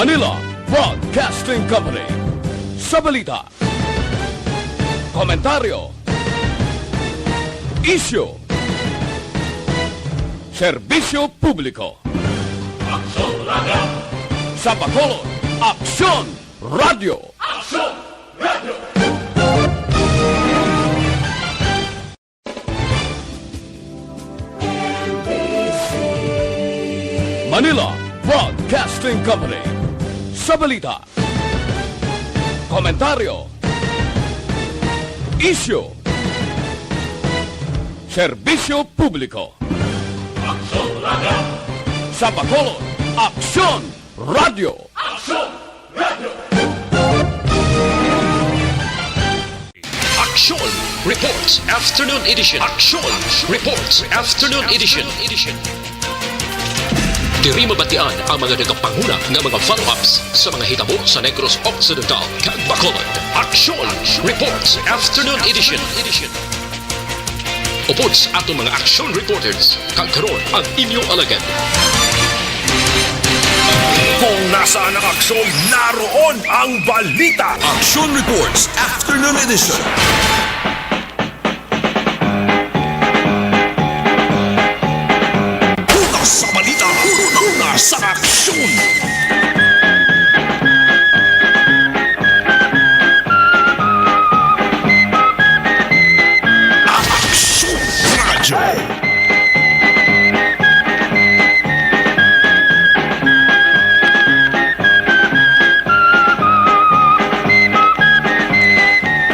Manila Broadcasting Company. Sa balita, komentaryo, isyu, serbisyo publiko. Aksyon Radio. Sa Bacolod, Aksyon Radio. Aksyon Radio. Manila Broadcasting Company. Sa balita, komentaryo, isyu, serbisyo publiko. Aksyon Radio. Sa Bacolod, Aksyon Radio. Aksyon Radio. Aksyon Reports Afternoon Edition. Aksyon Reports Afternoon Edition. Diri mabatian ang mga nagapanguna ng mga follow-ups sa mga hitabo sa Negros Occidental kag Bacolod. Aksyon Reports Afternoon Edition. Upod sa atong mga action reporters, kag karon ang inyong alagad. Kung nasaan ang aksyon, naroon ang balita. Aksyon Reports Afternoon Edition. Una sa balita, una sa aksyon. Aksyon Radio.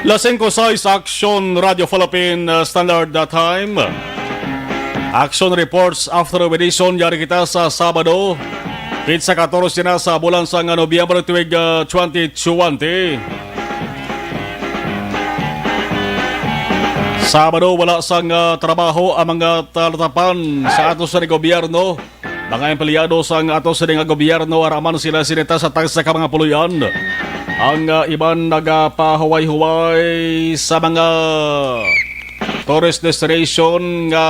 Lasing ko sa Aksyon Radio Philippine Standard Time. Action Reports After Edition yari kita sa Sabado. Pizza 14 na sa bulan sa Nobyembre tuwig 2020. Sabado wala sang trabaho ang mga talatapan sa ato sa gobyerno. Mga empleyado sa ato sa gobyerno araman sila sinita sa tagsa ka mga puluyan. Ang iban nagapahuway-huway sa mga tourist destination nga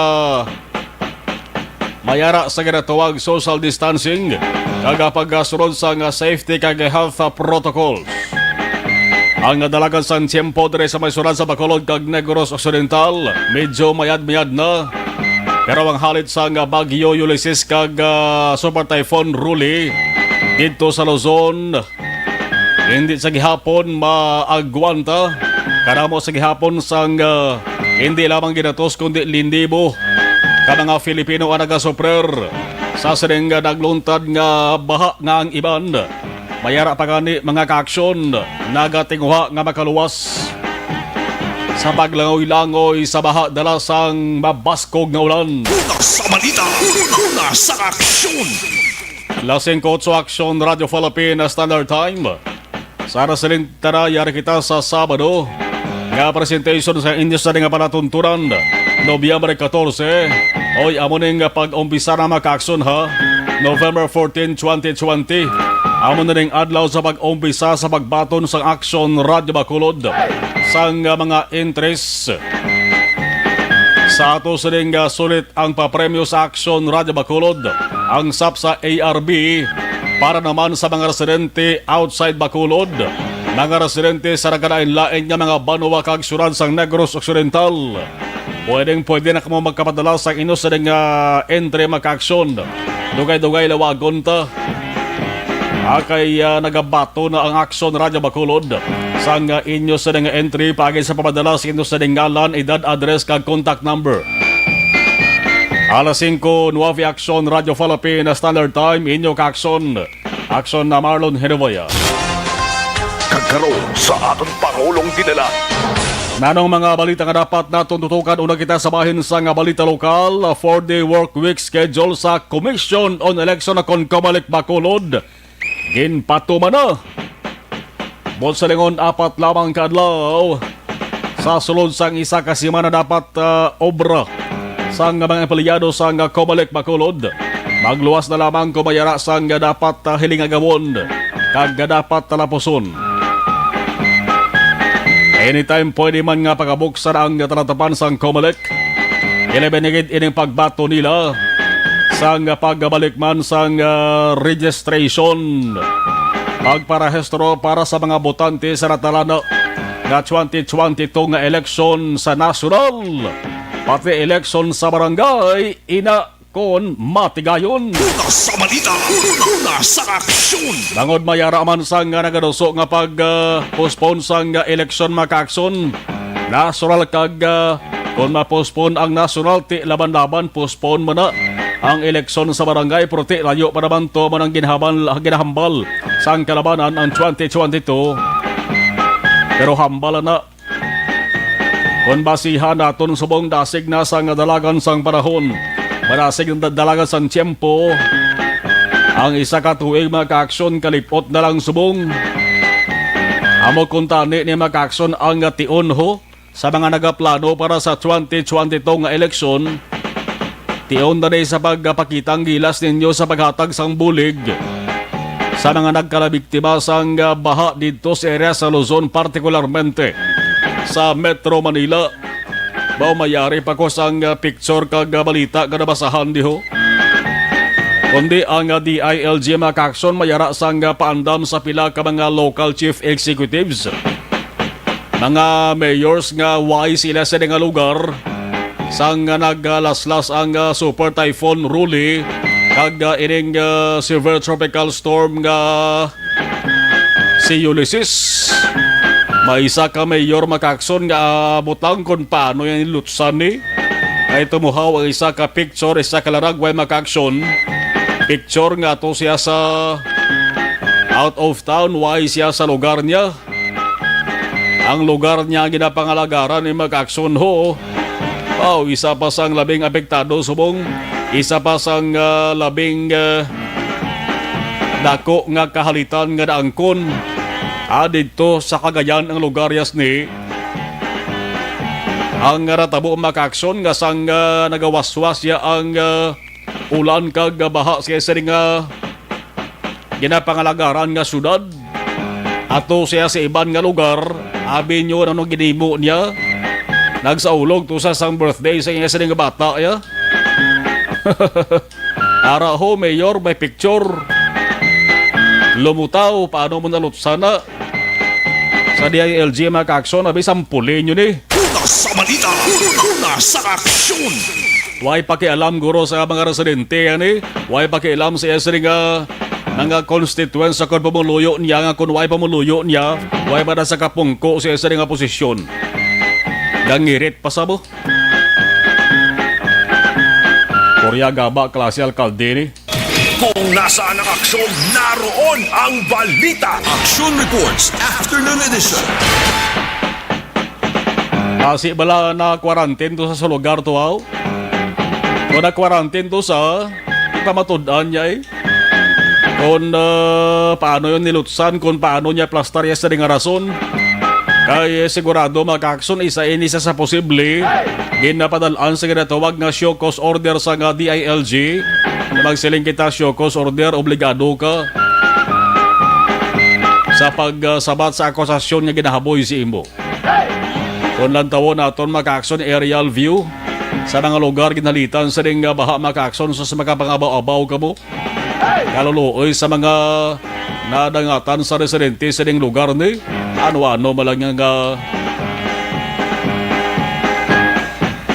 mayara sa ginatawag social distancing kagapagasunod sa safety kag health protocols. Ang dalagan sa tiyempo dire sa may sunod sa Bacolod kag Negros Occidental medyo mayad-mayad na. Pero ang halit sa Bagyo Ulysses kag Super Typhoon Ruli dito sa Luzon hindi sa gihapon maagwanta. Karamo sa gihapon sang hindi lamang ginatos kundi lindibo ka mga Filipino ang nagasuprer sa sining nagluntad nga baha nga ang iban. Mayara pa gani mga kaaksyon nagatinguha nga makaluwas sa paglangoy-langoy sa baha dala sang mabaskog nga ulan. Una sa balita, una sa aksyon. Lasing Kotso Aksyon Radio Philippine Standard Time. Sara silintara yari kita sa Sabado nga presentation sa inyo sa nga panatunturan Nobyembre 14. Oy amuning pag-umpisa na maka-aksyon ha. November 14, 2020. Amon na ning adlaw sa pag-umpisa sa pagbaton sa Aksyon Radio Bacolod sang mga interest. Sa ato sa sulit ang papremyo sa Aksyon Radio Bacolod ang SAP sa ARB para naman sa mga residente outside Bacolod, mga residente sa nagkalain-lain nga mga banwa kag syudad sang Negros Occidental. Pwede na kamo magkapadala sa inyo sa entry maka-aksyon. Dugay-dugay lawagon ta. Akay nagabato na ang Aksyon Radio Bacolod sang inyo sa entry pagay sa papadala sa inyo sa ngalan, edad, address kag contact number. Alas 5, Nuavi Aksyon Radio Philippine Standard Time, inyo ka-aksyon. Aksyon na Marlon, Genovea. Kagkaroon sa ating Pangulong dinala. Nanong mga balita nga dapat natin tutukan una kita sa bahin sa nga balita lokal, 4-day work week schedule sa Commission on Election na Konkamalik Bacolod. Ginpatuman na. Bon sa lingon, 4 lamang kadlaw. Sa sulod sang isa kasimana dapat obra sang mga empleyado sang Comelec Bacolod. Magluwas na lamang kumayara sang dapat hilingagawon kag dapat talapuson. Anytime pwede man nga pagabuksan ang talatapan sang Comelec. Ilabenigid ining pagbato nila sang pagbalik man sang registration pagparehistro para sa mga botante sa natalana nga 2022 nga eleksyon sa nasyonal pati eleksyon sa barangay ina kon matigayon. Una sa balita, una sa aksyon. Bangod mayara man sang nga nagaduso nga pag-postpone sang eleksyon maka-aksyon nasyonal kag kung ma-postpone ang nasyonal ti laban-laban postpone mo na ang eleksyon sa barangay prote layo pa naman to man ang ginahambal sang kalabanan ang 2022 pero hambal na kung basihan naton subong dasig na sang dalagan sang panahon marasig na dalagan sang tiyempo ang isa ka tuig maka-aksyon kalipot na lang subong amo kuntani ni maka-aksyon ang tion ho sa mga nagaplano para sa 2022 nga eleksyon. Tion na sa pagpakitang gilas ninyo sa paghatag sang bulig sa mga nagkalabiktima sang baha dito sa area sa Luzon, partikularmente sa Metro Manila. Bao mayari pa ko sang picture kag balita nga nabasahan diho. Kundi ang DILG maka-aksyon mayara sang paandam sa pila ka mga local chief executives. Mga mayors nga wise sila sa nga lugar sang naglaslas ang super typhoon Ruli kag ining severe tropical storm nga si Ulysses. May isa ka mayor maka-aksyon nga butang kung paano yan ilutsan ni ay tumuhaw ang isa ka picture isa ka laragway maka-aksyon picture nga to siya sa out of town wise siya sa lugar niya. Ang lugar niya ginapangalagaran ni maka-aksyon ho. Isa pa sang labing apektado subong, isa pa sang labing dako nga kahalitan nga daangkon. Dito sa Cagayan ang lugar yas ni. Ang ratabo maka-aksyon nga sang nagawaswas ya ang ulan kag baha siya sa nga ginapangalagaran nga syudad. Ato siya sa iban nga lugar, abi nyo anong ginimo niya. Nagsaulog to sa sang birthday sa inyo sa nga bata ya. Ara ho, mayor, may picture. Lumutaw, paano mo nalutsan na? Sa DILG maka-aksyon, abi sampulin yun eh. Una sa balita, una sa aksyon. Way pakialam guro sa mga residente yan eh. Way pakialam sa isa nga constituents sa kung pamuluyo niya, nga kung way pamuluyo niya, way pa na sa kapungko sa isa nga posisyon. Gangirit pa sa mo. Korea gaba klase alkalde ni. Kung nasaan ang aksyon, naroon ang balita. Aksyon Reports Afternoon Edition. Kasi bala na quarantine to sa lugar to aw. Kung na quarantine to sa ipamatudaan niya eh. Kung paano yun nilutsan, kung paano niya plastar yes na nga rason. Kaya sigurado maka-aksyon isa sa posible ginapadalaan sa ginatawag nga show cause order sa nga DILG. Magsiling kita show cause order, obligado ka sa pagsabat sa akusasyon nga ginahaboy si imo. Kung lang tawon naton maka-aksyon aerial view sa mga lugar ginalitan sa ring baha maka-aksyon sa makapangabaw-abaw ka mo. Kaluluoy sa mga nadangatan sa residente sa ring lugar ni ano-ano malang nga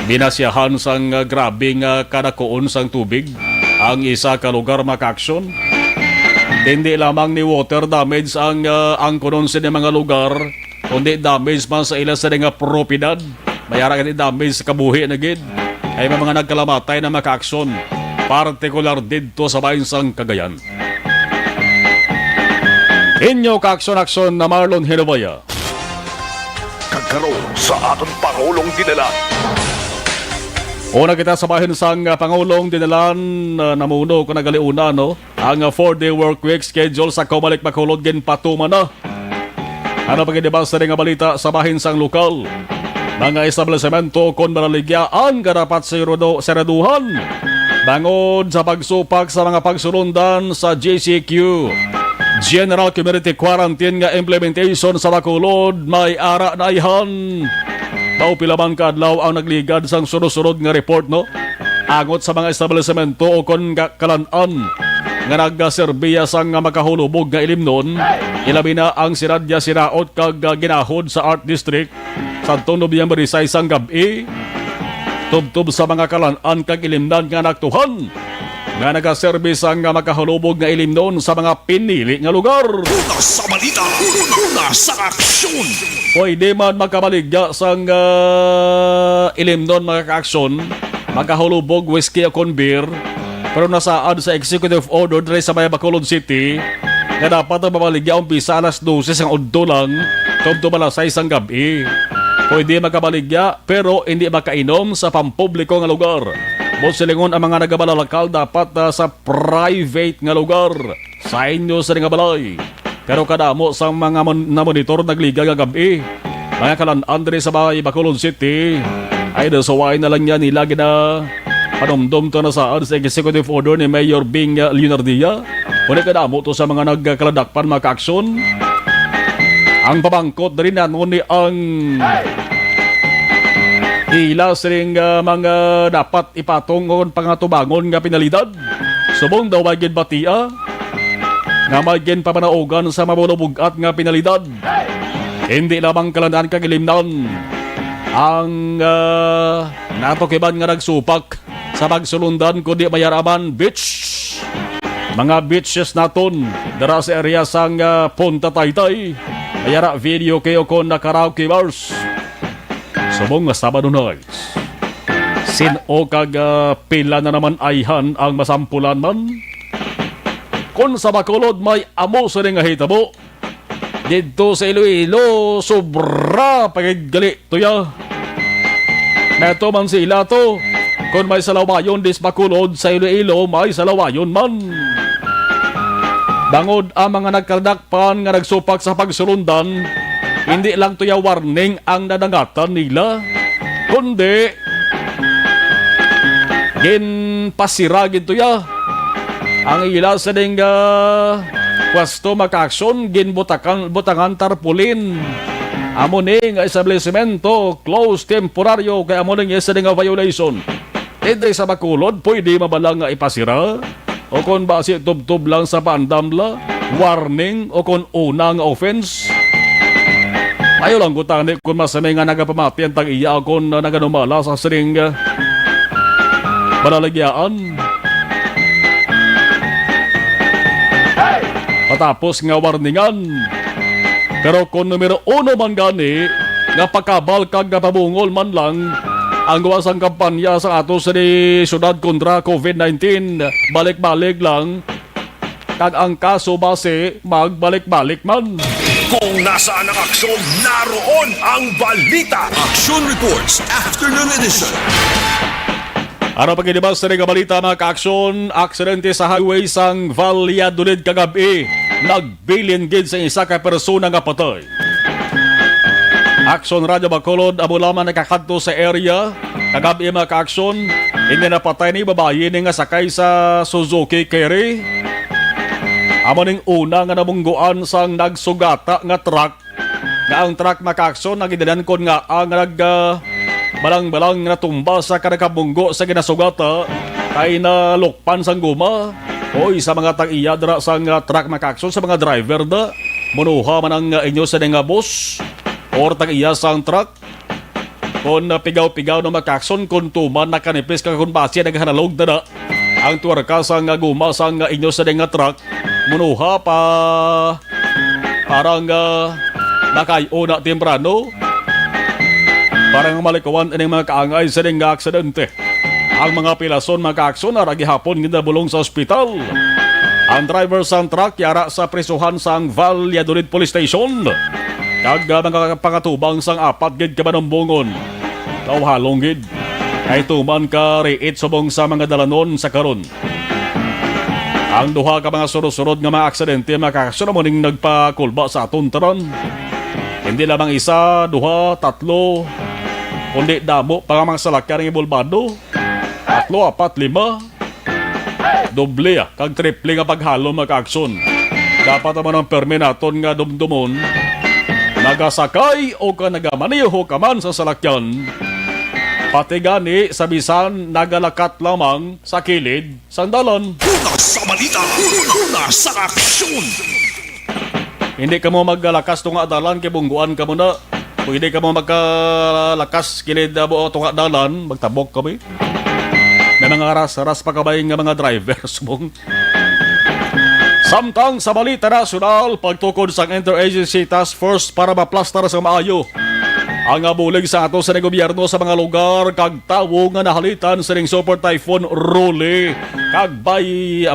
binasyahan sang grabing kadakoon sang tubig ang isa ka lugar maka-aksyon. Hindi lamang ni water damage ang angkonon sa mga lugar, kundi damage man sa ila sa nga propiedad. Mayara ka damage sa kabuhi na gid. Ay mga nagkalamatay na maka-aksyon, partikular dito sa bahinsang Cagayan. Inyo ka-aksyon-aksyon na Marlon Genovea. Kagkaroon sa aton Pangulong dinala. Una kita sa bahin sang Pangulong dinalan namuno ko nagaliuna no ang 4-day work week schedule sa Komalik Bacolod gin patuma na. Ano pagdiba sa nga balita sa bahin sang lokal. Mga establishmento kon maraligyaan karapat seraduhan. Bangod sa pagsupak sa mga pagsulundan sa JCQ. General Community Quarantine nga implementation sa Bacolod may ara na ihan. Tao pilaman kadlaw ang nagligad sang sunod-sunod nga report no. Angot sa mga establishmento o kon kalanan nga nagserbiya sang makahulubog nga ilimnon. Ilabi na ang sinadya sinaot kag ginahod sa Art District sa Nobyembre 6 sang gabi. Tubtub sa mga kalan-an kag ilimnan nga nagtuhan nga nagaservis ang makahulubog nga ilimnon sa mga pinili nga lugar. Una sa balita, una sa aksyon. Pwede man makabaligya sang ilimnon mga kaaksyon, makahulubog whiskey o beer, pero nasaan sa executive order dre sa Bacolod City nga dapat ang mabaligya umpisa alas 12 ang udto lang, tubtub alas 6 ang gabi. Pwede makabaligya pero hindi makainom sa pampubliko nga lugar. Silingon ang mga nagabalalakal dapat sa private nga lugar sa inyo sa nga balay. Pero kadamo sa mga na-monitor nagliga nga gabi. Mga kalan-an diri sa Bacolod City ay nasaway na lang niya nila gina panumdum to na saan sa executive order ni Mayor Bing Leonardia. Kung kadamo to sa mga nagkaladakpan mga kaaksyon. Ang pabangkot na rin nanon ni ang ila siring mga dapat ipatong o pangatubangon nga pinalidad. Subong daw magin batia nga magin papanaugan sa mabulubugat nga pinalidad. Hindi lamang kalandaan kagilimnan ang natukiban nga nagsupak sa pagsulundan kundi mayaraman beach. Mga beaches naton dara sa area sang Punta Taytay. Mayara video kayo kon na karaoke bars. Subong nga Sabado nights. Sino kag pila na naman ayhan ang masampulan man? Kung sa Bacolod may amo sa nga hitabo. Dito sa Iloilo, sobra pagiggali tuya. Neto man sila to. Kung may salawayon dis Bacolod, sa Iloilo may salawayon man. Bangod ang mga nagkadakpan nga nagsupak sa pagsulundan, hindi lang tuya warning ang nadangatan nila, kundi ginpasiragin tuya ang ila sa ding pwesto makaaksyon butangan tarpulin. Amo ning establishmento close temporaryo kay amo ning isa ding violation. Hindi sa Bacolod pwede mabalang nga ipasira o kung basi tub-tub lang sa pandamla, warning o kung unang offense. Ayaw lang kutani kung masamay nga nagapamati ang tag-iya kung naganumala sa siring balalagyaan. Patapos nga warningan. Pero kung numero 1 man gani, nga pakabal kag napabungol man lang, ang gawas ang kampanya sa ato sa syudad kontra COVID-19, balik-balik lang, kag ang kaso base magbalik-balik man. Kung nasaan ang aksyon, naroon ang balita. Aksyon Reports Afternoon Edition. Ano pagkilibas sa nga balita mga kaaksyon, aksidente sa highway sang Valladolid kagabi, nagbilin gid sa isa ka persona nga patay. Aksyon Radio Bacolod, amo lamang nakakadto sa area, kagabi mga kaaksyon, hindi napatay ni babae ni nga sakay sa Suzuki Carry. Amo ning una nga nabungguan sang nagsugata nga truck, nga ang truck makaaksyon nagidankon nga ang balang-balang nga tumba sa kanakabunggo sa ginasugata kay nalukpan sang guma. Oy sa mga tag-iya dra sang truck makaaksyon sa mga driver da munuha man ang inyo sa nga bus or tag-iya sang truck. Kung pigaw-pigaw na makaaksyon kung tuman nakanipis ka kung basi naghanalog na ang tuwarka sang guma sang inyo sa nga truck munuha pa parang nakayo na temprano. Parang malikawan ining mga kaangay sa nga aksidente. Ang mga pilason mga kaaksyon na ragihapon ginabulong sa ospital. Ang driver sang truck yara sa prisuhan sang Valladolid Police Station. Kag mga pangatubang sang apat gid kabanumbongon. Tawhalong gid. Kay tuman ka riit subong sa mga dalanon sa karon. Ang duha ka mga surod-surod nga mga aksidente mga kaaksyon mo ning nagpakulba sa aton taron. Hindi lamang isa, duha, tatlo, kundi damo pa mga salakyan ng ibulbado. 3, 4, 5. Doble kag triple nga paghalo mga kaaksyon. Dapat naman ang perme naton nga dumdumon. Nagasakay o ka nagamaniho ka man sa salakyan. Pati gani sa bisan nagalakat lamang sa kilid sang dalan. Una sa balita, una sa aksyon. Hindi ka mo maglakas tunga dalan kay bungguan ka mo na. Kung hindi ka mo magkalakas kilid mo tunga dalan, magtabok kami. May mga ras pa kabay nga mga drivers mong. Samtang sa balita nasyonal, pagtukod sa Interagency Task Force para maplastar sa maayo ang abulig sa ato sa gobyerno sa mga lugar kag tawo nga nahalitan sa ning Super Typhoon Rolly kag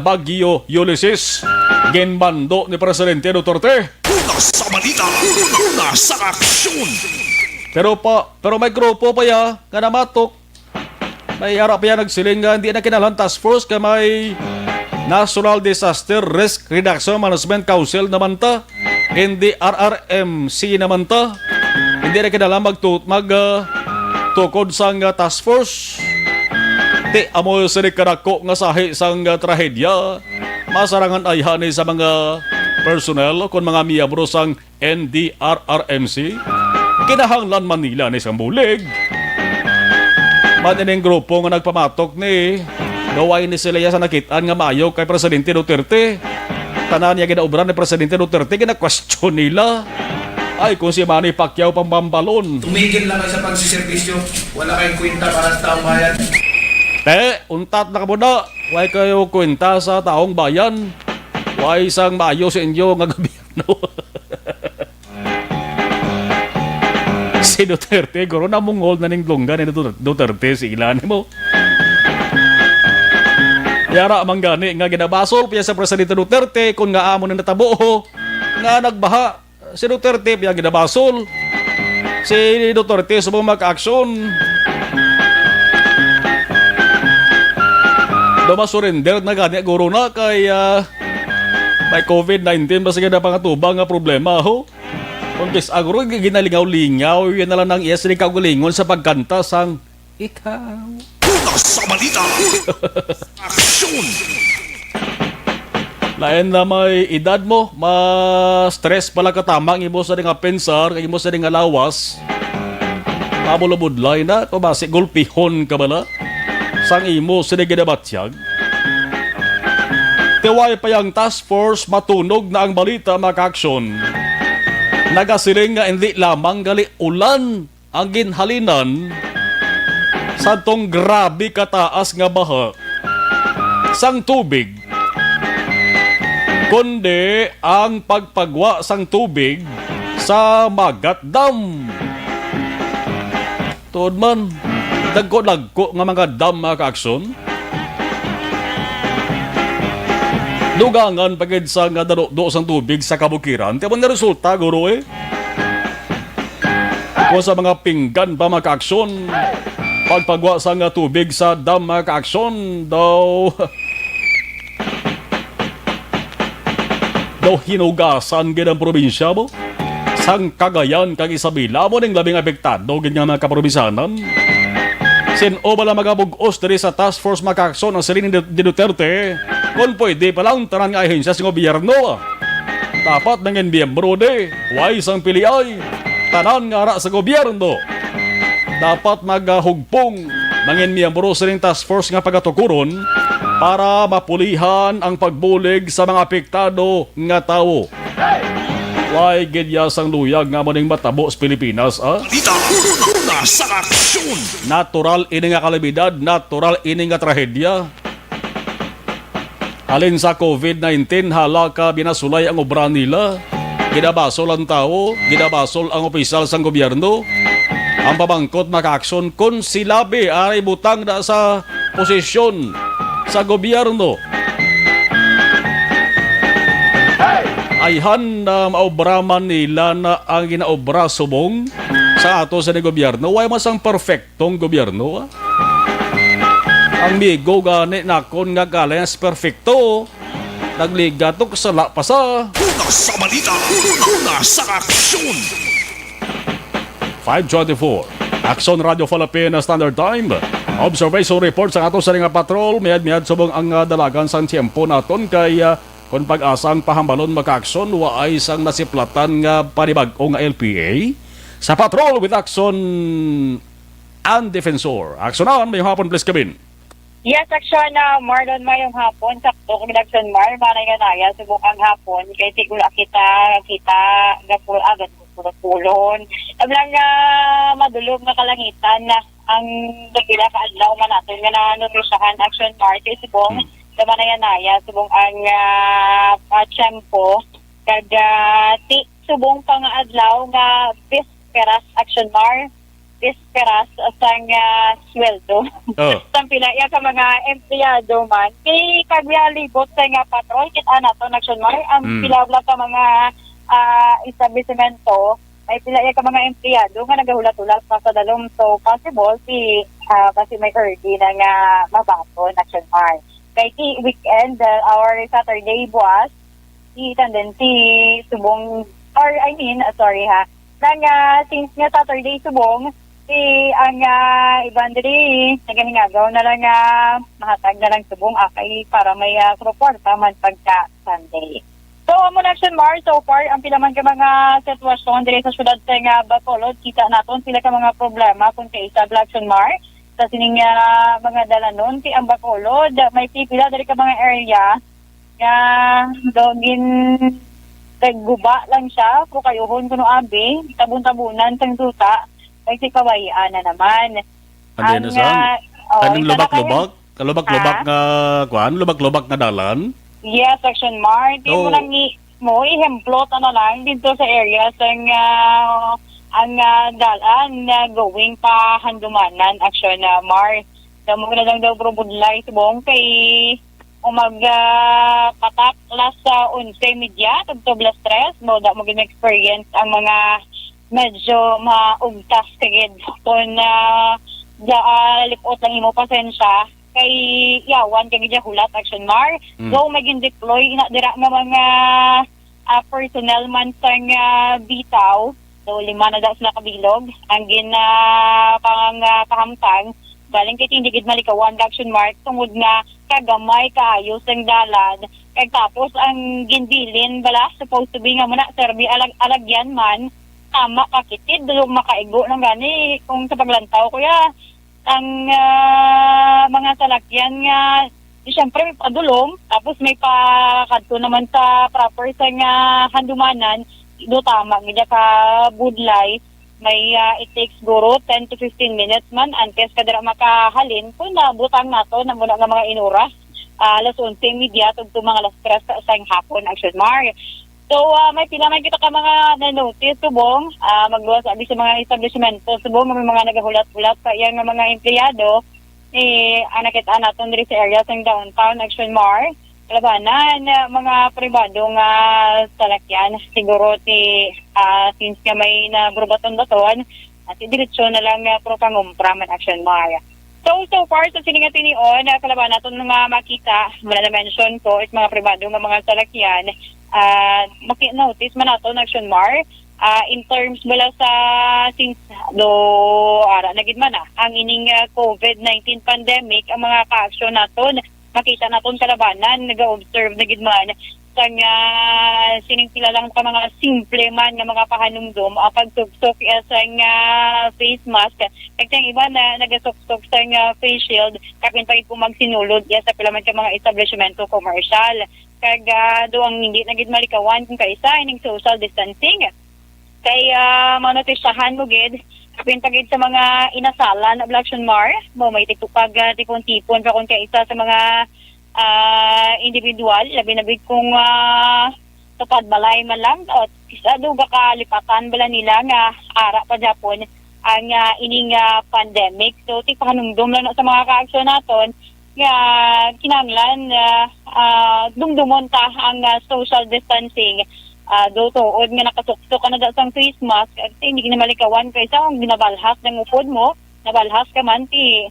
Bagyo Ulysses ginbando ni Presidente Duterte. Una sa balita, una sa aksyon. Pero may grupo pa ya nga namatok. May harap ya nagsiling nga hindi na kinahanglan task force kay may National Disaster Risk Reduction Management Council naman ta. Hindi RRMC naman ta. Hindi na kinahanglan magtukod sang task force. Ti amo sa karako nga sahi sang trahedya. Masarangan ayhan sa mga personnel kung mga miyembro sang NDRRMC. Kinahanglan Manila ni sang bulig. Manining grupo nga nagpamatok ni gaway ni sila sa nakitaan nga maayo kay Presidente Duterte. Tanan niya ginaobran ni Presidente Duterte, gina-question nila. Ay, kung si Manny Pacquiao pambambalon. Tumigil lang kayo sa pagsiservisyo. Wala kayong kwenta para sa taong bayan. Untat na ka muna. Huwag kayo kwenta sa taong bayan. Huwag isang maayo sa inyo nga gobyerno. Si Duterte, guro na mungol na ning lungga ni Duterte si ilan mo. Yara manggani nga ginabasol piya sa Presidente Duterte kung nga amo na natabo nga nagbaha. Si Duterte piya ginabasol. Si Duterte subong mag-aksyon. Surrender na gani guro na kay may COVID-19 basta ganda pangatubang nga problema ho. Kung agro ginalingaw-lingaw yan na lang ng iya sinig kaugalingon sa pagkanta sang ikaw. Una sa balita, aksyon. Lain na may edad mo, ma-stress pala katamang imo sa nga pensar, imo sa nga lawas. Mabulabudlay na, kumasi gulpihon ka bala. Sang imo sa ginabatyag. Tiway pa yung task force, matunog na ang balita maka-aksyon. Nagasiling nga hindi lamang gali ulan ang ginhalinan sa tong grabe kataas nga baha sang tubig, kundi ang pagpagwa sang tubig sa Magat Dam. Tuod man, dagko-lagko nga mga dam mga ka-aksyon. Dugangan pagid sa nga daro sang tubig sa kabukiran. Tiyan na resulta, guro eh. Kung sa mga pinggan pa mga ka-aksyon, pagpagwa sa nga tubig sa dam mga ka-aksyon, daw hinugasan gid ang probinsya mo. Sang Cagayan kag Isabela mo ning labing apektado gid nga mga kaprobisanan. Sino bala magabugos diri sa task force mga ka-aksyon ang silin ni Duterte? Kung pwede palang tanan nga ahensya sa gobyerno. Dapat nangin miyembro de, huwag isang piliay. Tanan nga ara sa gobyerno. Dapat maghugpong nangin miyembro sa ring task force nga pagatukuron para mapulihan ang pagbulig sa mga apektado nga tao. Huwag gidya sang luyag nga maning matabo sa Pilipinas, ah? Balita, una sa aksyon. Natural ini nga kalamidad, natural ini nga trahedya. Alin sa COVID-19, hala ka binasulay ang obra nila. Ginabasol ang tao, ginabasol ang opisyal sang gobyerno. Ang pabangkot maka-aksyon kung silabi ay butang na sa posisyon sa gobyerno. Ayhan na maobraman nila na ang ginaobra subong sa ato sa gobyerno. Way masang perfectong gobyerno, ah? Ang migo gani nakon nga galayas perfecto. Nagligatok sa lapasa. Una sa balita, una sa aksyon. 5:24 Aksyon Radio Philippine Standard Time. Observation report sa ato sa nga patrol. Miyad subong ang dalagan sang tiyempo naton kay kung pag-asang pahambalon maka-aksyon waay sang nasiplatan nga panibag-o nga LPA sa patrol with Aksyon and Defensor. Aksyonan, may hapon please kabin. Yes, Aksyon na Marlon mayong hapon. Sakto kung Aksyon Mar, manay nga naya, subukang hapon. Kaya siguro kita, gapul agad pulon. Ablang madulog na kalangitan na ang dagila kaadlaw man natin nga nanunusyahan Aksyon Mar. Kaya subong, manay nga naya, subong ang tiyempo. Kada subong pang adlaw nga bisperas Aksyon Mar. Bisperas sang sweldo. Sang pila ka mga empleyado man. Kay kagyalibot sa nga patrol, kita na to Aksyon Mar. Ang pila ka mga establishmento, ay pila ka mga empleyado nga nagahulat-hulat pa sa dalom. So, possible kasi may early na nga mabaton Aksyon Mar. Kay weekend, our Saturday buwas, tendency subong, since nga Saturday subong, ang iban diri nagahingagaw na lang mahatag na lang subong akay para may suporta man pagka Sunday. So amo na Aksyon Mar, so far ang pila man ka mga sitwasyon diri sa syudad sa nga Bacolod, kita naton sila ka mga problema kung kay sa Aksyon Mar sa sining mga dalanon kay ang Bacolod may pipila diri ka mga area nga dogin guba lang siya kung kayuhon kuno abi tabun-tabunan sang tuta ay si kawayaan na naman. Ano Anong lubak-lubak? Lubak-lubak nga kuan, lubak-lubak na dalan? Yes, Aksyon Mar. Di mo lang ihemplot lang dito sa area sang ang dalan na going pa Handumanan Aksyon Mar. Damo na lang daw probudlay subong kay patak las 11:30 tugtog las 3 mo da mo experience ang mga medyo maugtas kagid kung lipot lang imo pasensya kay yawan kagid hulat Aksyon Mar. So may deploy ina dira nga mga personnel man sang bitaw. So 5 na daw sila kabilog ang pahamtang galing kay hindi gid malikawan Aksyon Mar tungod nga kagamay kaayo sang dalan kay tapos ang ginbilin bala supposed to be nga muna serbi alagyan man tama kakitid dulong makaigo ng gani kung sa paglantaw kuya ang mga salakyan nga siyempre may padulong tapos may pakadto naman sa proper sa nga Handumanan do tama gida ka budlay may it takes guro 10 to 15 minutes man antes kadira makahalin kung nabutang nato na muna nga mga inuras alas 11:30 tugto mga alas 3 sa hapon Aksyon Mar. So, may pila man kita ka mga na-notice, subong, magluwas abi sa mga establishmento, subong, may mga nagahulat-hulat sa iyang mga empleyado, nakita natin diri sa area sa downtown, Aksyon Mar, labanan, mga pribadong salakyan, siguro since nga may nabrubaton-baton, at diretso na lang pro pangumpra man Aksyon Mar. So far, sa siningati niyon, kalaban natin nga makita, mula na-mention ko, is mga pribadong mga salakyan, maki-notice man nato Aksyon Mar in terms bala sa since nagid man ang ining COVID-19 pandemic ang mga ka-aksyon naton makita naton kalabanan naga-observe nagid man sang sining pila lang ka mga simple man nga mga pahanumdom pagtugsok sang face mask kay tang iba na nagasok-sok sang face shield kapin pagid kung magsinulod sa pila man ka mga establishmento commercial kag doang hindi nagid malikawan kung kaisa ining social distancing kay manotisyahan mo gid kapin pagid sa mga inasalan na Aksyon Mar mo may tikupag tipon-tipon pa kung kaisa sa mga individual labi na big kung tupad balay man lang at isa do baka lipatan bala nila nga ara pa Japon ang ining pandemic so ti panumdum lang sa mga kaaksyon naton nga kinanglan dumdumon ta ang social distancing do tuod nga nakasuksok ka na sang face mask at hindi na malikawan kaysa kung binabalhas ng upod mo nabalhas ka man ti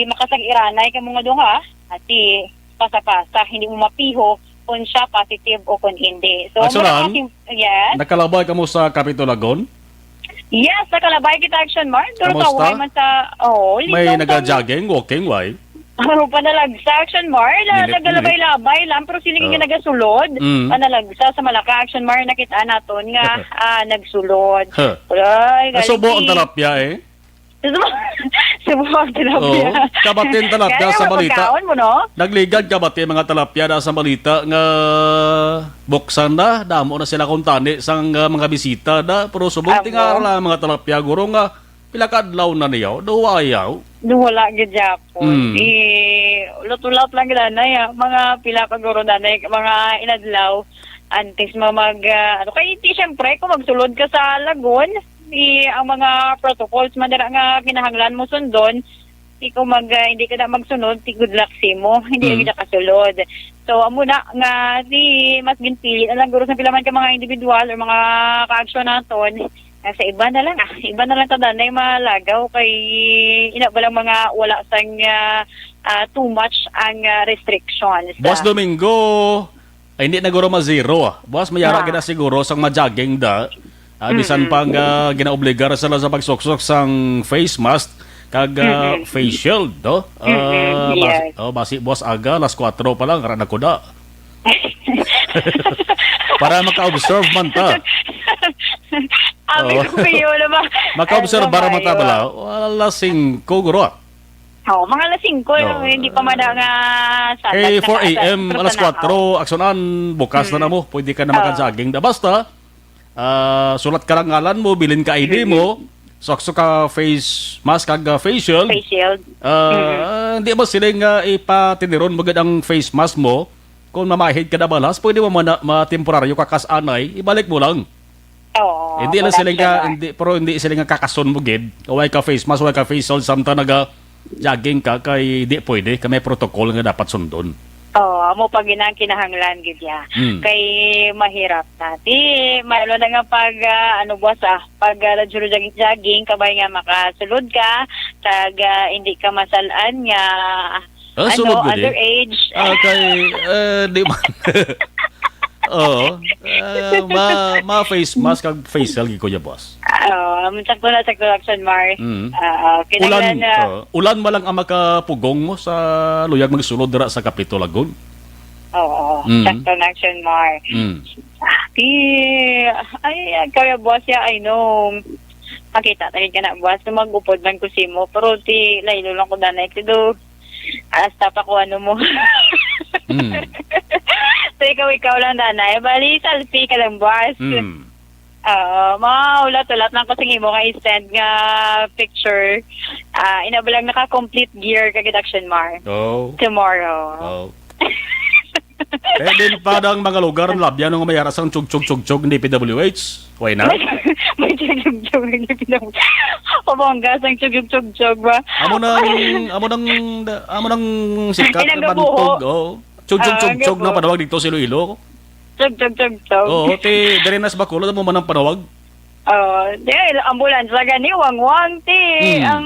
makasag-iranay ka mga dunga at ti pasa-pasa hindi mo mapiho kung siya positive o kung hindi. So, yes. Nakalabay ka mo sa Kapitolagon? Yes, nakalabay kita Aksyon Mar. Kamusta? May naga-jogging, walking, why? Panalagsa Aksyon Mar, nagalabay-labay lang, pero siling nga nagasulod. Panalagsa sa Malaka Aksyon Mar, nakita naton nga nagsulod. Nasubo ang talapya Subukan tilapia. Oo, kabatin talapia sa balita. Pagkaon mo, no? Nagligad kabatin mga talapia na sa balita nga buksan na, damo na sila kung tani sang mga bisita na, pero subong tingar lang mga talapia, guro nga, pila kadlaw na niyaw, duwayaw. Wala gid Japon. Mm. Lutulat lang gid na mga pila ka guro nanay, mga inadlaw antes mo mag ano kay di syempre kung magsulod ka sa lagon, ang mga protocols man dira nga kinahanglan mo sundon, ikaw hindi ka na magsunod, good luck si mo, hindi ka kasulod. So amo na nga mas ginpili na lang guro sa pilaman ka mga individual or mga ka-aksyon naton. Sa iba na lang tada na yung malagaw kay ina ba lang mga wala sang too much ang restrictions. Boss Domingo, ay hindi na guro ma-zero. Boss, mayara kita siguro sang ma-jogging da. Bisan pang ginaobligar sila sa pagsuksok sang face mask kag face shield, no? Yes. Basi boss aga, alas 4 pa lang, karana ko da. Para maka-observe man ta. Abi ko kayo naman. Maka-observe para man ta bala. Wala 5 guro. Mga lasing ko, hindi pa man nga salat. 4 a.m. alas 4, aksonan, bukas na mo. Pwede ka na maka-jogging. Basta, sulat ka lang ngalan mo, bilin ka ID mo, sakso ka face mask kag face shield. Face shield. Hindi ba silang ipatiniron mo ang face mask mo? Kung mamahid ka na balas, pwede mo matemporaryo kakasanay, ibalik mo lang. Oo. Hindi lang sila hindi sila nga kakason mo gid. Way ka face mask, way ka face shield, samtang jogging ka kay di pwede, kay may protocol nga dapat sundon. Mo pag kinahanglan gid ya. Kay mahirap na. Mayroon na nga pag pag jogging kabay nga makasulod ka, tag hindi ka masalaan nga underage. Di man. Ma-face mask kag facial gi ko ya, boss. Sakto na action, Mar. Kinahanglan na... Ulan malang ang makapugong mo sa luyag magsulod dira sa Kapitolagon. Oo, sakto na action, Mar. Kaya boss I know. Makita tayo ka na, boss. Mag-upod man ko si mo. Pero laylo lang ko danay. Tido, asta pa ko mo. So, ikaw lang danay. Bali, selfie ka lang, boss. Ulat-ulat lang ko sa mo nga i-send nga picture. Inabalang naka-complete gear kagid action, Mar. Tomorrow. Din padang mga lugar labyan nga mayara sang chug-chug-chug ni PWH. Why not? May chug-chug ni PWH. Bongga sang chug-chug ba? Amo nang sikat na bantog. Chug-chug-chug na panawag dito sa Iloilo. Chug-chug-chug. Oo, dire nas Bacolod mo man ang panawag. Dahil ambulance sa gani, wang-wang, ang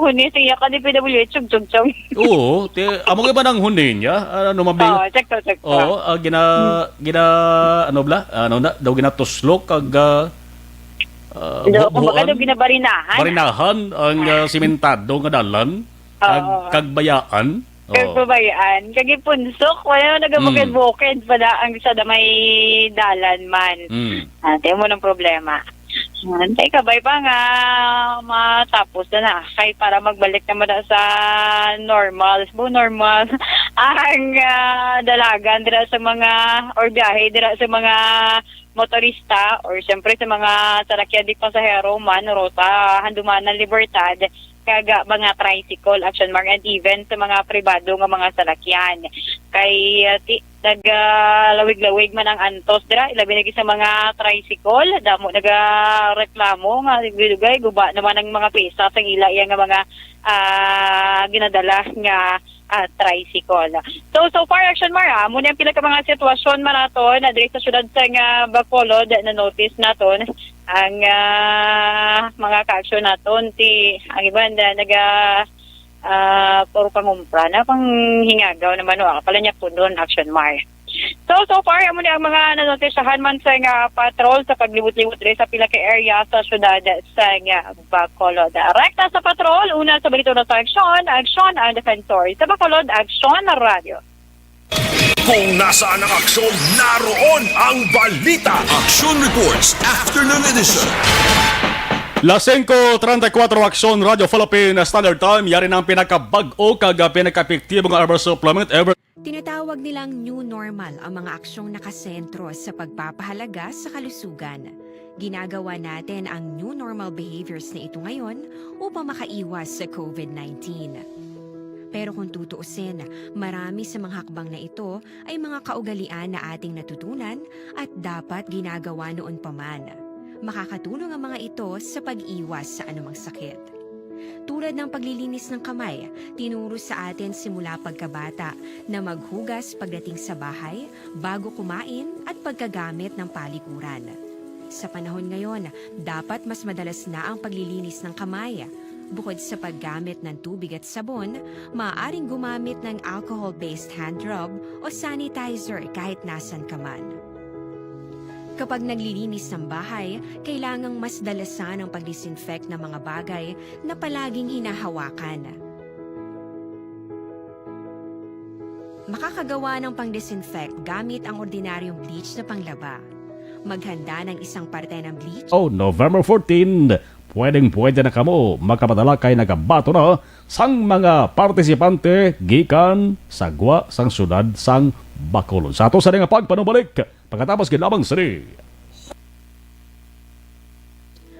huni siya ka ni PWH, chug-chug-chug. Oo, amo ba nang huni niya? Check. Oo, daw ginatuslok kag kumbaga daw ginabarinahan. Barinahan ang simentado nga dalan, kag bayaan. Kagbabayaan. Kagipunsok, wala na nagamukid-bukid pala ang isa na may dalan man. Ate mo ng problema. Antay kabay pa nga matapos na kay para magbalik naman na sa normal ang dalagan dira sa mga or biyahe dira sa mga motorista or siyempre sa mga salakyan di pasahero man rota handuman ng libertad kaga mga tricycle action mark and even sa mga pribado nga mga salakyan kay nagalawig-lawig man ang antos dira ilabi lagi sa mga tricycle damo nagareklamo nga dugay guba naman ang mga pesa sa ila iya nga mga ginadala nga tricycle. So far action Mara, muna ang pila ka mga sitwasyon maraton na diri sa syudad sa Bacolod na notice naton ang mga ka-aksyon naton ang iban puro pangumpra na pang hingagaw naman pala niya po doon action Mar. So far amo ni ang mga nanotisahan man sa patrol sa paglibot-libot diri sa pila ka area sa syudad sa Bacolod. Rekta sa patrol, una sa balito na sa Aksyon ang defensor. Sa Bacolod, Aksyon Radio. Kung nasaan ang aksyon, naroon ang balita. Aksyon Reports Afternoon Edition. Las 5:34 Aksyon Radio Philippine Standard Time. Yari ng pinakabag-o pinaka-epektibong herbal supplement ever. Tinatawag nilang new normal ang mga aksyong nakasentro sa pagpapahalaga sa kalusugan. Ginagawa natin ang new normal behaviors na ito ngayon upang makaiwas sa COVID-19. Pero kung tutuusin, marami sa mga hakbang na ito ay mga kaugalian na ating natutunan at dapat ginagawa noon pa man. Makakatulong ang mga ito sa pag-iwas sa anumang sakit. Tulad ng paglilinis ng kamay, tinuro sa atin simula pagkabata na maghugas pagdating sa bahay, bago kumain at pagkagamit ng palikuran. Sa panahon ngayon, dapat mas madalas na ang paglilinis ng kamay. Bukod sa paggamit ng tubig at sabon, maaaring gumamit ng alcohol-based hand rub o sanitizer kahit nasan ka man. Kapag naglilinis ng bahay, kailangang mas dalasan ang pag-disinfect ng mga bagay na palaging hinahawakan. Makakagawa ng pang-disinfect gamit ang ordinaryong bleach na panglaba. Maghanda ng isang parte ng bleach. November 14, pwedeng-pwede na kamo makapadala kay nagabato na sang mga partisipante gikan sa gwa sang syudad sang Bacolod. Sa ato sa nga pagpanubalik, pagkatapos ginlamang sari.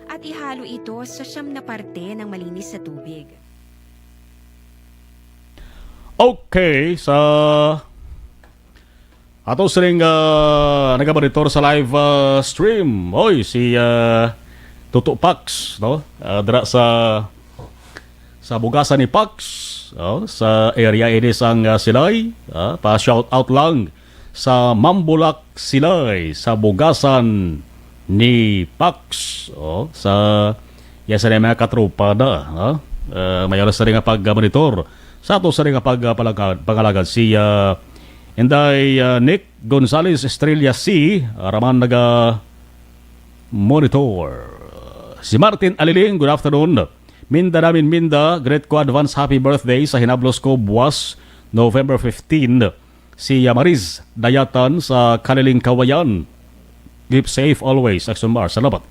At ihalo ito sa 9 na parte ng malinis na tubig. Okay, sa ato sa ring nagabaritor sa live stream. Oy, si Tuto Pax, no? Dira sa bugasan ni Pax, sa area ini sang Silay, pa-shout out lang sa Mambulak Silay, sa bugasan ni Pax, sa yasa na mga katropa na, may oras na rin nga pag-monitor sa ato sa rin nga pag-pangalagad si Inday Nick Gonzalez Estrella C, raman naga-monitor. Si Martin Aliling, good afternoon. Minda namin Minda, great ko advance happy birthday sa hinablos ko buwas November 15. Si Mariz Dayatan sa Kaniling Kawayan. Keep safe always, Aksyon Mar. Salamat.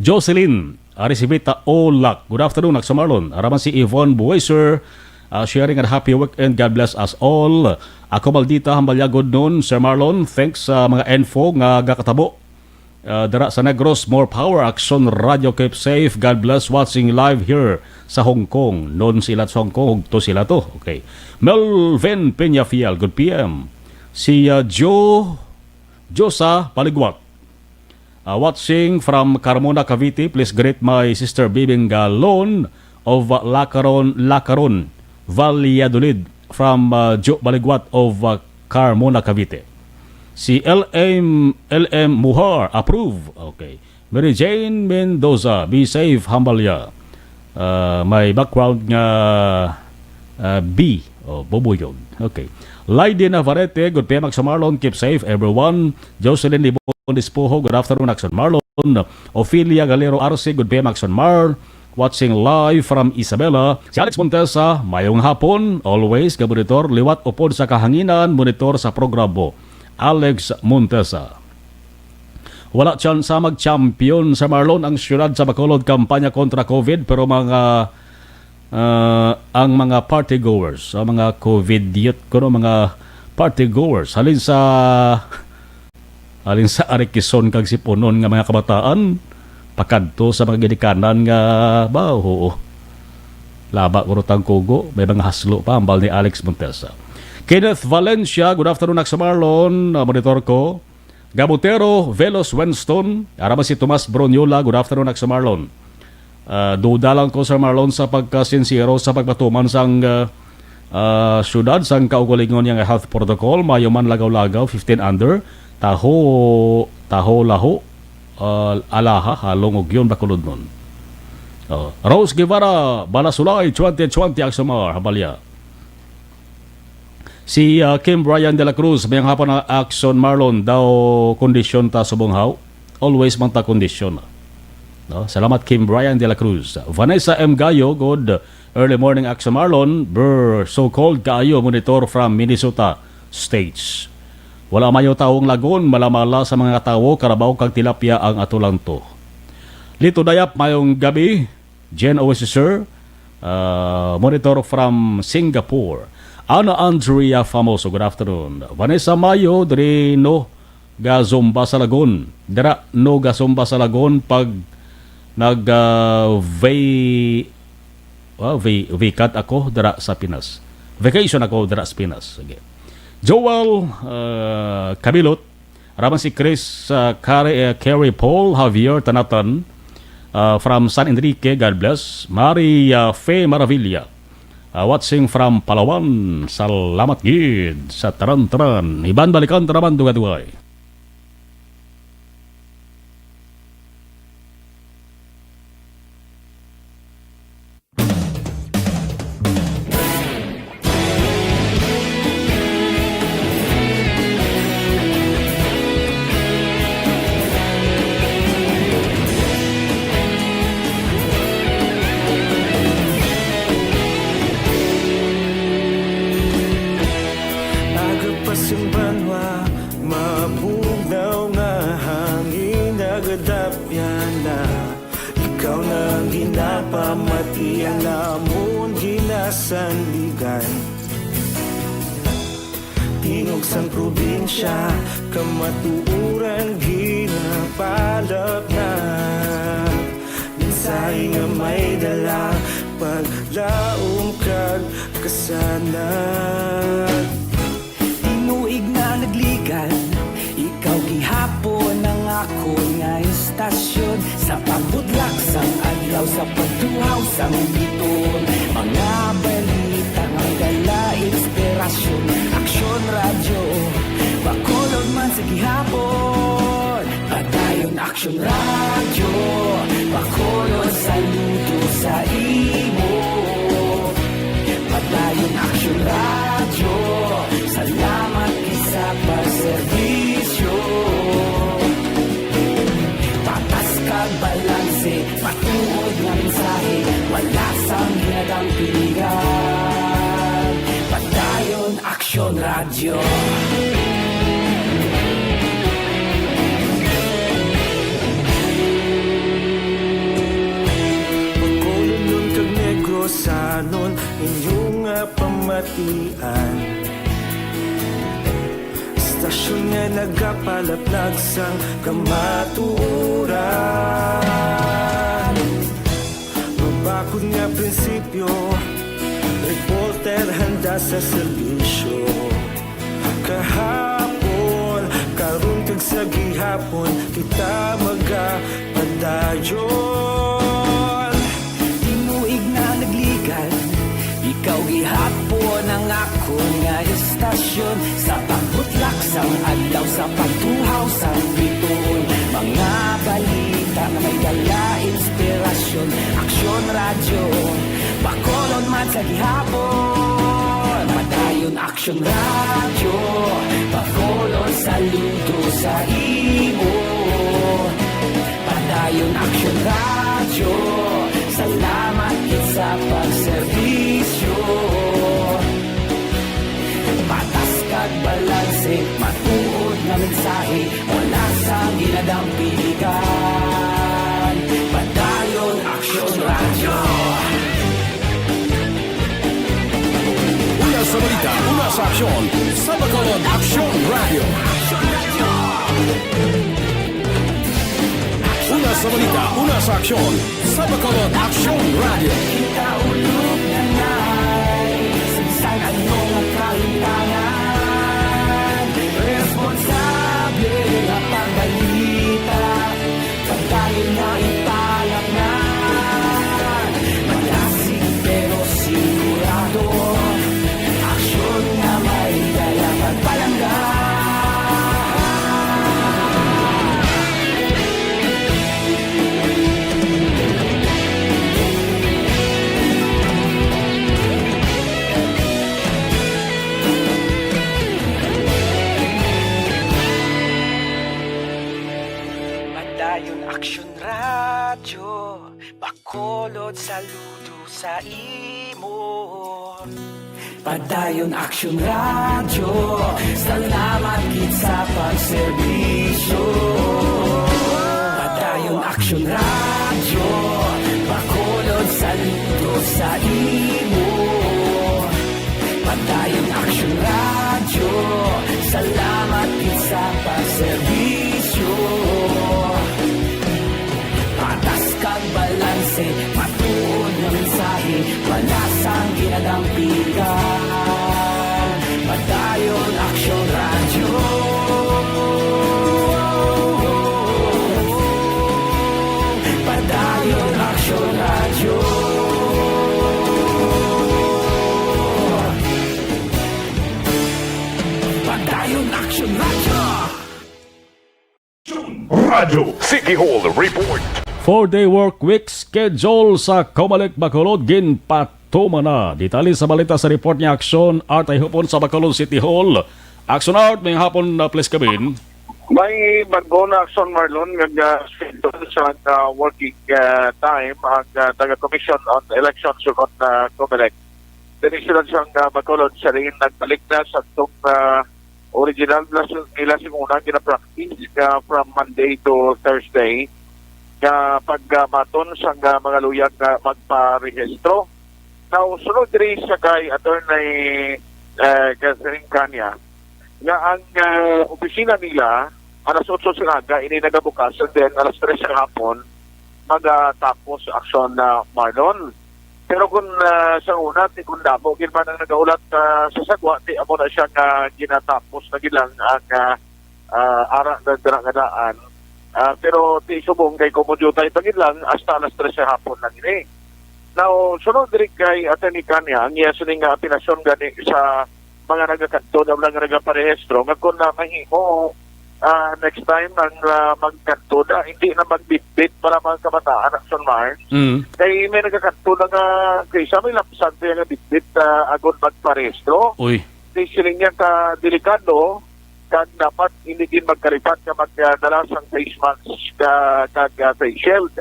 Jocelyn Arisibita Olak, good afternoon, Aksyon Marlon. Araman si Yvonne Buweser, sharing a happy weekend. God bless us all. Ako Maldita Hambalyagod noon, Sir Marlon. Thanks sa mga info nga gakatabo. Dara sa Negros, more power, Aksyon Radio, keep safe, God bless, watching live here sa Hong Kong. Noon sila sa Hong Kong, to sila to. Okay. Melvin Peñafiel, good PM. Si Josa Paligwat, watching from Carmona, Cavite. Please greet my sister Bibing Galon of Lacaron, Valladolid, from Jo Baligwat of Carmona, Cavite. Si LM Muhar, approve. Okay. Mary Jane Mendoza, be safe, Hambalya. May background nga B, Boboyog. Okay. Lady Navarrete, good PM, Aksyon Marlon, keep safe, everyone. Jocelyn Libon Dispoho, good afternoon, Aksyon Marlon. Ophelia Galero Arce, good PM, Aksyon Mar. Watching live from Isabela. Si Alex Montesa, mayong hapon, always, monitor, liwat upod sa kahanginan, monitor sa programo. Alex Montesa. Wala chance mag-champion sa Marlon ang siyudad sa Bacolod kampanya kontra COVID, pero ang mga party goers, ang mga COVID youth kuno, mga party goers halin sa Arikison kag Sipunon nga mga kabataan pakadto sa mga ginikanan nga baho. Laba kuno tang kugo, may mga haslo pa ambal ni Alex Montesa. Kenneth Valencia, good afternoon, Aksyon Marlon, monitor ko. Gabutero Velos Winston, arama si Tomas Bronyola, good afternoon, Aksyon Marlon. Duda lang ko, Sir Marlon, sa pagkasinsiro sa pagpatuman sang syudad, sang kaugalingon yung health protocol, mayo man lagaw-lagaw, 15 under, taho laho, alaha, halong og yun, Bacolod nun. Rose Guevara, Balasulay, 2020, Aksyon Mar, Habalya. Si Kim Brian de la Cruz, mayang hapon na Aksyon Marlon, daw kondisyon ta subonghaw. Always man ta kondisyon. No? Salamat Kim Brian de la Cruz. Vanessa M. Gayo, good early morning, Aksyon Marlon. So-called Gayo, monitor from Minnesota States. Wala mayo taong lagon, malamala sa mga tao, karabaw kag tilapia ang atulang to. Lito Dayap, mayong gabi. Genovea, sir. Monitor from Singapore. Ana Andrea Famoso, good afternoon. Vanessa Mayo, diri no gazomba sa lagon. Dira no gazomba sa lagon pag vacat ako dira sa Pinas. Vacation ako dira sa Pinas. Sige. Joel Kabilot, raman si Chris Carrie Paul Javier Tanatan from San Enrique, God bless. Maria Fe Maravilla, watching from Palawan. Salamat gid sa taran-taran. Iban balikan taraman duga-dugay. Sandigan tingog sang probinsya kamatuuran ginapalap na minsay nga may dala paglaom kag kasanad tinuig na nagligan ikaw gihapon ang ako nga istasyon sa pagbutlak sang adlaw sa pagtuhaw sang biton mga balita nga dala inspirasyon aksyon radyo bakolod man sa gihapon padayon aksyon radyo bakolod saludo sa imo padayon aksyon radyo salamat kisa pagserbisyo patas kag balanse patuod nga mensahe wala sang hinadang piligan padayon aksyon radyo pagkulunod kag negrosanon inyong nga pamatian istasyon nga nagapalaplag sang kamatuuran mabakod nga prinsipyo reporter handa sa serbisyo kahapon karon kag sa gihapon kita magapadayon tinuig na nagligan ikaw gihapon ang ako nga istasyon sa pagbutlak sang adlaw sa pagtuhaw sang biton mga balita nga may dala inspirasyon aksyon radyo bakolon man sa gihapon padayon aksyon radyo bakolon saludo sa imo padayon aksyon radyo salamat kit sa pagserbisyo patas kag balanse matuod nga mensahe wala sang ginadang piligan padayon aksyon radyo Una sa balita, una sa aksyon, sa Bacolod Aksyon Radio. Una sa balita, una sa aksyon, sa Bacolod Aksyon Radio. Kaulog na na'y sinsan anong ang kalintangan responsable na pagbalita pagdayon na ipalak na malasig pero sigurado aksyon na may dalang pagpalanggan padayon aksyon radyo bakolod saludo sa imo padayon aksyon radyo salamat kit sa pagserbisyo padayon aksyon Aksyon Radio, Bacolod saludo sa imo. Padayon Aksyon Radio, salamat sa pagserbisyo. Patas kang balanse, matuod na mensahe, malasang ginagampagan. Padayon Aksyon Radio. Padayon Aksyon Radio. Padayon Aksyon Radio. Radio City Hall Report. 4-day work week schedule sa Comelec Bacolod ginpatuma na. Detalye sa balita sa report ni Aksyon Art ay hupon sa Bacolod City Hall. Aksyon Art, may hapon na please kabin. May bago na Aksyon Marlon schedule sa working time ang taga-commission on elections sa Comelec. Dinisyon siyang Bacolod siya rin nagbalik na sa itong original nila simuna gina-practice from Monday to Thursday pagmaton sa mga luyag magparehistro. Now, sunod rin sa kay Attorney Catherine Kanya nga ang opisina nila alas 8 sa aga, ini nagabukas, and then alas 3 sa hapon magatapos aksyon na Marlon. Pero kung sa una, kung dabo, gilman na nagaulat sa sagwa, di amo na siyang ginatapos na gilang ang ara na daan. Pero di subong kay kumudyutay pagin lang hasta alas 3 sa hapon lang ini. Now, sunod rin kay Atty. Kanya, ang iya sining apinasyon gani sa mga nagkakanto na lang nagaparehistro, nga kung na mahimo next time ang magkanto na, hindi na magbitbit para mga kabataan Aksyon Mars. Kaya may nagkakanto na nga, kaysa may lapsan kaya nga bitbit agon magparehistro. Uy. Kaya siling niya ka delikado, kag dapat hindi din magkaripat ka magdala sang face mask kag face shield.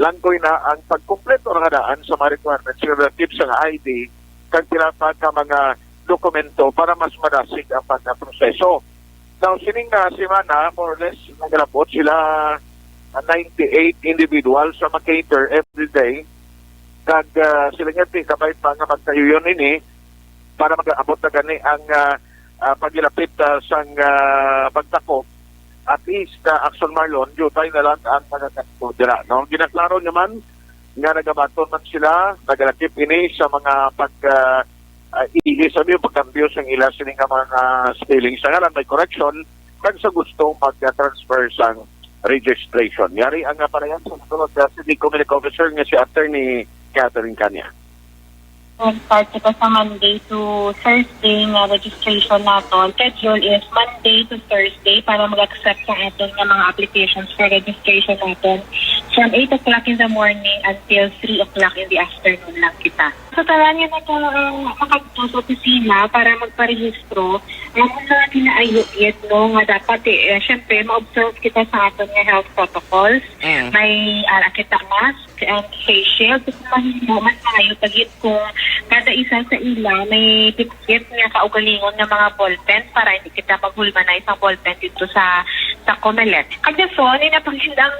Langkoy na ang pagkumpleto ng hadaan sa mga requirements relative sa ID kag tinatag ka mga dokumento para mas madasig ang pagkaproseso. Now, sining semana, more or less, nagrapot sila 98 individuals sa makater every day. Kag sila nga kapay pa nga magtayo yun ini para mag-abot na gani ang pagilapit sa pagtakop. At least, Aksyon Marlon, jutay na lang ang pagkakanto dira. No? Ginaklaro naman nga nagabaton man sila, nagalakip ini sa mga sabi yung pagkambyo sa ila sining mga spelling sa ngalan, may correction, kag sa gusto mag-transfer sa registration. Yari ang panayan sa tulad sa City Comelec Officer nga si Attorney Catherine Kanya. Start kita sa Monday to Thursday nga registration naton. Schedule is Monday to Thursday para mag-accept sa aton nga mga applications for registration naton. From 8 o'clock in the morning until 3 o'clock in the afternoon lang kita. So, talaan nyo na ito makagto sa opisina para magparehistro. Ang mga kinaayot no, nga dapat syempre, ma-observe kita sa aton nga health protocols. May kita mask and face shield. So, kung mahimo, mas maayo tagit kung kada isa sa ila may pikit nga kaugalingon ng mga ballpen para hindi kita maghulma na isang ballpen dito sa Comelec. Kaya so, napagindang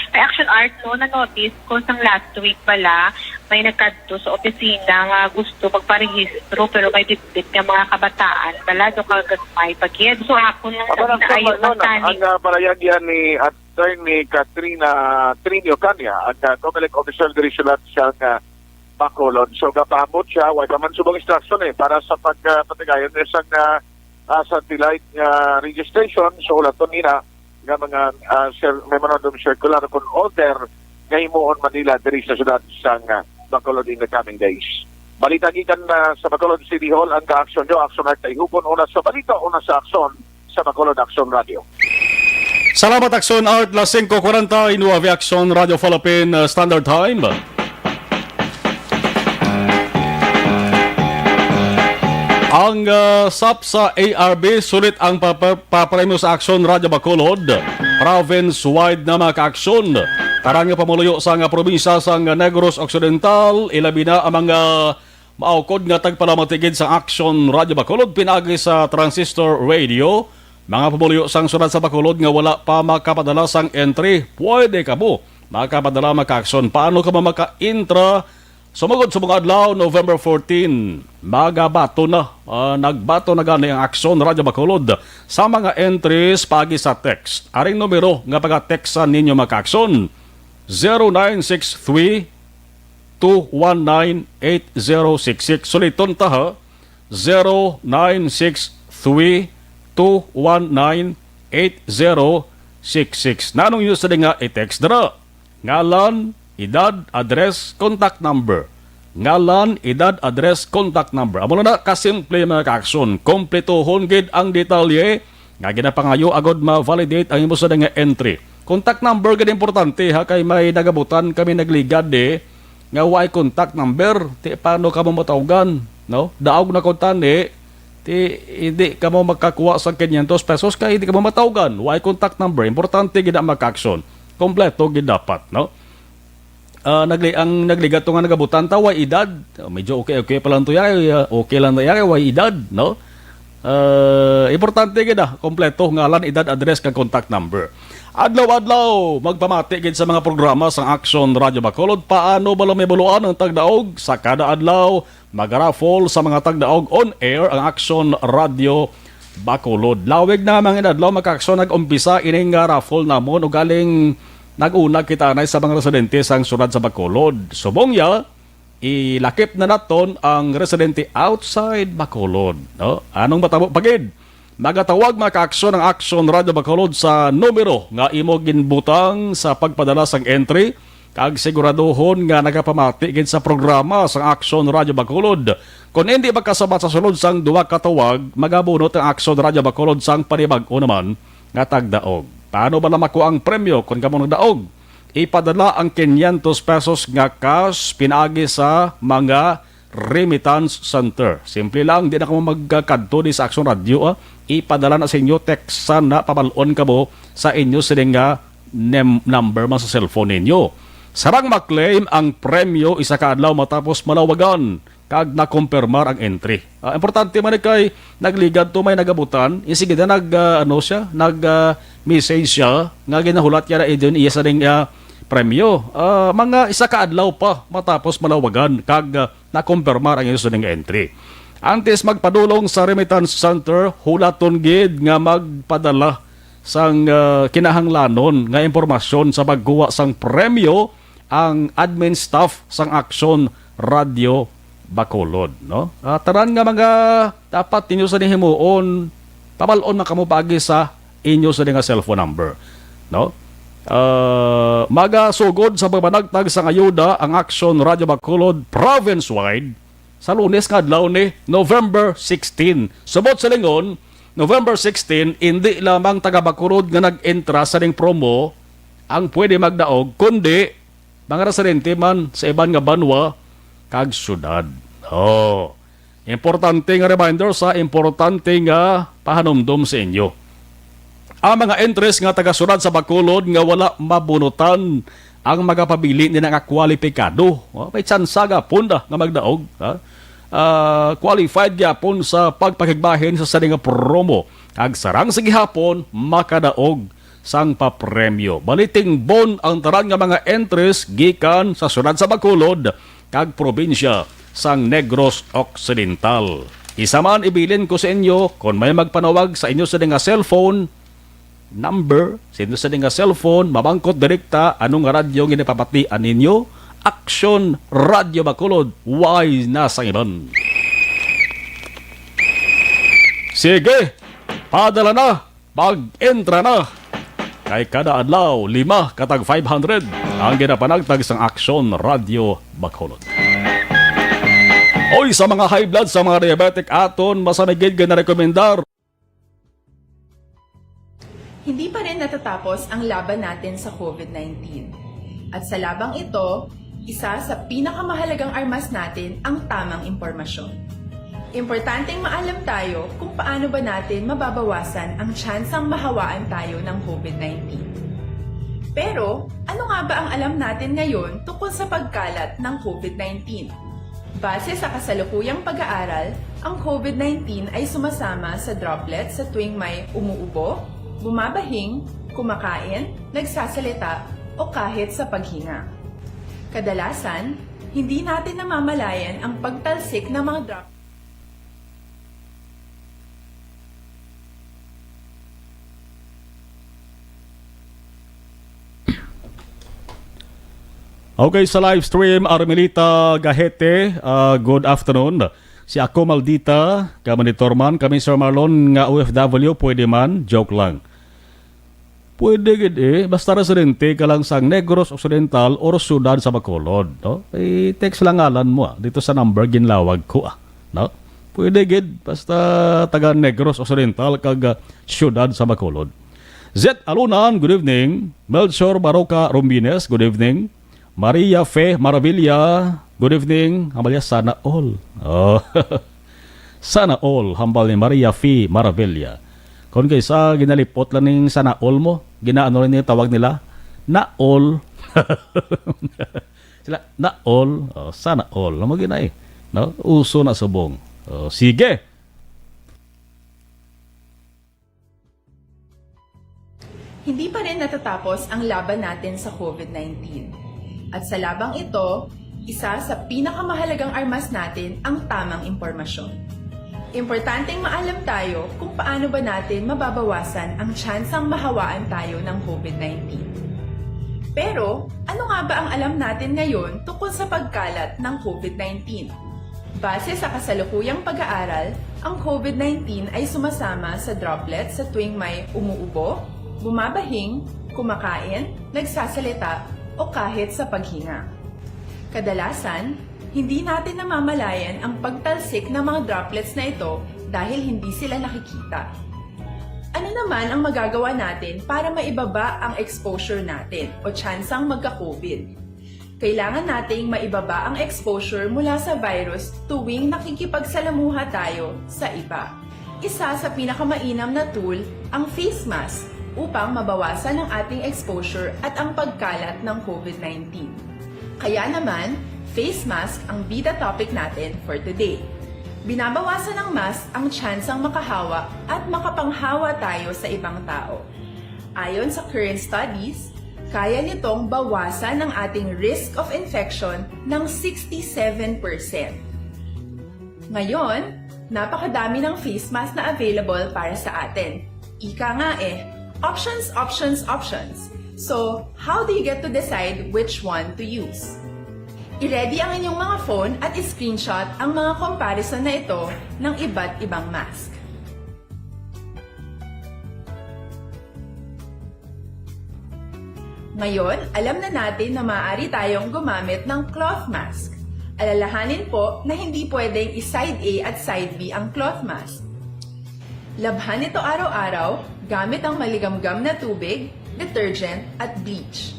Action Art no, na-notice ko sang last week pala, may nagkadto sa opisina nga gusto magparehistro pero may bitbit nga mga kabataan pala do kagagmay pagkid. So ako lang sa pinaayon ng tani. Ang palayag yan ni Attorney Katrina Trinio Kanya, ang Comelec Official Director siya nga Bacolod. So kapamot siya, wala man subong instruction para sa pagpatigayon isang satellite registration. So ulaton nila nga mga memorandum circular kung order ngay moon Manila diri sa syudad sang Bacolod in the coming days. Balita gikan sa Bacolod City Hall ang ka-aksyon nyo. Aksyon Art ay hupon una sa balita, una sa aksyon sa Bacolod Aksyon Radio. Salamat Aksyon Art, las 5:40 Nueva Aksyon Radio Philippine Standard Time. Ang SAP sa ARB, sulit ang papremyo sa Aksyon Radio Bacolod. Province-wide na mga ka-aksyon. Karang pamuluyo sa probinsya sa Negros Occidental, ilabi na ang mga maukod nga tagpalamatigid sa Aksyon Radio Bacolod, pinagi sa transistor radio. Mga pamuluyo sang sunod sa Bacolod nga wala pa makapadala sang entry, pwede ka mo makapadala maka-aksyon. Paano ka maka-intra? Sumugod sa mga adlaw, November 14, magabato na. Nagbato na gani ang Aksyon Radyo Bacolod sa mga entries pagi sa text. Aring numero nga pag-textan ninyo maka-aksyon, 0963-219-8066. Suliton ta ha, 0963-219-8066. Nanong nyo sa nga i-text dara. Ngalan, edad, address, contact number. Ngalan, edad, address, contact number. Amo na kasimple mga ka-aksyon. Kompletohon gid ang detalye nga ginapangayo agod ma-validate ang imo sa nga entry. Contact number gid importante ha, kay may nagabutan kami nagligad nga way contact number. Ti paano ka mo matawagan, no? Daog na kontane, ti hindi ka mo makakuha sa 500 pesos kay hindi ka mo matawagan. Way contact number, importante gid ang maka-aksyon. Kompleto gid dapat, no? Ang nagligat to nga nagabutan ta way edad. Medyo okay pa lang to yari, okay lang na yari way edad, no? Importante gid kompleto ngalan, edad, address kag contact number. Adlaw-adlaw magpamati gid sa mga programa sa Aksyon Radyo Bacolod. Paano ba may buluan ang tagdaog sa kada adlaw? Mag-raffle sa mga tagdaog on air ang Aksyon Radyo Bacolod. Lawig na mga adlaw maka-aksyon nag-umpisa ining raffle namon ug galing nag-una kita na sa mga residente sang syudad sa Bacolod. Subong ya, ilakip na naton ang residente outside Bacolod. No? Anong matabo pagid? Magatawag maka-aksyon ang Aksyon Radio Bacolod sa numero nga imo ginbutang sa pagpadala sang entry kag siguraduhon nga nagapamati gid sa programa sa Aksyon Radio Bacolod. Kung hindi makasabat sa sulod sang duwa ka tawag, magabunot ang Aksyon Radio Bacolod sang panibag-o naman nga tagdaog. Paano ba na makuha ang premyo kung kamo nagdaog? Ipadala ang 500 pesos nga cash pinaagi sa mga remittance center. Simple lang, di na kamo magkadto di sa Aksyon Radio. Ipadala na sa inyo, textan na pabalon ka mo sa inyo sining nga number man sa cellphone ninyo. Sarang maklaim ang premyo isa ka adlaw matapos malawagan kag nakumpirmar ang entry. Importante man kay nagligad to may nagabutan, isige na message siya nga ginahulat ya na idyon iya sa ding premyo. Mga isa ka adlaw pa matapos malawagan kag nakumpirmar ang iyo sa ding entry. Antes magpadulong sa remittance center, hulaton gid nga magpadala sang kinahanglanon nga impormasyon sa pagkuha sang premyo ang admin staff sang Aksyon Radio Bacolod, no? Taran nga mga dapat inyo sa himuon, pabalon na kamo pagi sa inyo sa nga cellphone number, no? Magasugod sa pagbanagtag sa ayuda ang Aksyon Radio Bacolod province-wide sa Lunes nga adlaw ni November 16. Subot sa lingon, November 16, hindi lamang taga Bacolod nga nag-entra sa ning promo ang pwede magdaog, kundi mga residente man sa iban nga banwa kag syudad. Importante nga reminder sa importante nga pahanumdum sa inyo. Ang mga entries nga taga-syudad sa Bacolod nga wala mabunutan ang magapabili ni nga kwalipikado. May tsansa gapon nga magdaog. Qualified gapon sa pagpakigbahin sa saling promo. Kag sarang sige hapon, makadaog sang papremyo. Baliting bon ang taran nga mga entries gikan sa syudad sa Bacolod kag probinsya sang Negros Occidental. Isa man ibilin ko sa inyo kung may magpanawag sa inyo sa nga cellphone number, sa inyo sa nga cellphone, mabangkot direkta anong radyo ginapapatian ninyo. Aksyon Radio Bacolod, wise na sa iban. Sige, padala na, mag-entra na. Kay kada adlaw, 5 katag 500 ang ginapanagtag sang Aksyon Radio Bacolod. Oy, sa mga high blood, sa mga diabetic aton, masamigid ka na rekomendar. Hindi pa rin natatapos ang laban natin sa COVID-19. At sa labang ito, isa sa pinakamahalagang armas natin ang tamang impormasyon. Importanteng maalam tayo kung paano ba natin mababawasan ang tsansang mahawaan tayo ng COVID-19. Pero, ano nga ba ang alam natin ngayon tungkol sa pagkalat ng COVID-19? Base sa kasalukuyang pag-aaral, ang COVID-19 ay sumasama sa droplets sa tuwing may umuubo, bumabahing, kumakain, nagsasalita, o kahit sa paghinga. Kadalasan, hindi natin namamalayan ang pagtalsik ng mga drop. Okay, sa live stream, Armelita Gahete, good afternoon. Si ako Maldita, ka-monitorman, kami Sir Marlon, nga OFW, pwede man, joke lang. Pwede gid basta residente ka lang sa Negros Occidental or syudad sa Bacolod, no? I-text lang ngalan mo dito sa number ginlawag ko no? Pwede gid basta taga Negros Occidental kag syudad sa Bacolod. Z Alunan, good evening. Melchor Baroka Rombines, good evening. Maria Fe Maravilla, good evening. Hambalya sana all. Oh. Sana all hambal ni Maria Fe Maravilla. Kung kaysa ginalipot lang ng sana all mo, ginaano rin yung tawag nila, na all. Sila, na all, sana all. Ano mo ginay? No? Uso na subong. Sige! Hindi pa rin natatapos ang laban natin sa COVID-19. At sa labang ito, isa sa pinakamahalagang armas natin ang tamang impormasyon. Importanteng maalam tayo kung paano ba natin mababawasan ang tsansang mahawaan tayo ng COVID-19. Pero, ano nga ba ang alam natin ngayon tungkol sa pagkalat ng COVID-19? Base sa kasalukuyang pag-aaral, ang COVID-19 ay sumasama sa droplets sa tuwing may umuubo, bumabahing, kumakain, nagsasalita, o kahit sa paghinga. Kadalasan, hindi natin namamalayan ang pagtalsik ng mga droplets na ito dahil hindi sila nakikita. Ano naman ang magagawa natin para maibaba ang exposure natin o tsansang magka-COVID? Kailangan nating maibaba ang exposure mula sa virus tuwing nakikipagsalamuha tayo sa iba. Isa sa pinakamainam na tool ang face mask upang mabawasan ang ating exposure at ang pagkalat ng COVID-19. Kaya naman, face mask ang bida topic natin for today. Binabawasan ng mask ang tsansang makahawa at makapanghawa tayo sa ibang tao. Ayon sa current studies, kaya nitong bawasan ang ating risk of infection ng 67%. Ngayon, napakadami ng face mask na available para sa atin. Ika nga options, options, options. So, how do you get to decide which one to use? I-ready ang inyong mga phone at i-screenshot ang mga comparison na ito ng iba't ibang mask. Ngayon, alam na natin na maaari tayong gumamit ng cloth mask. Alalahanin po na hindi pwedeng i-side A at side B ang cloth mask. Labhan ito araw-araw gamit ang maligamgam na tubig, detergent at bleach.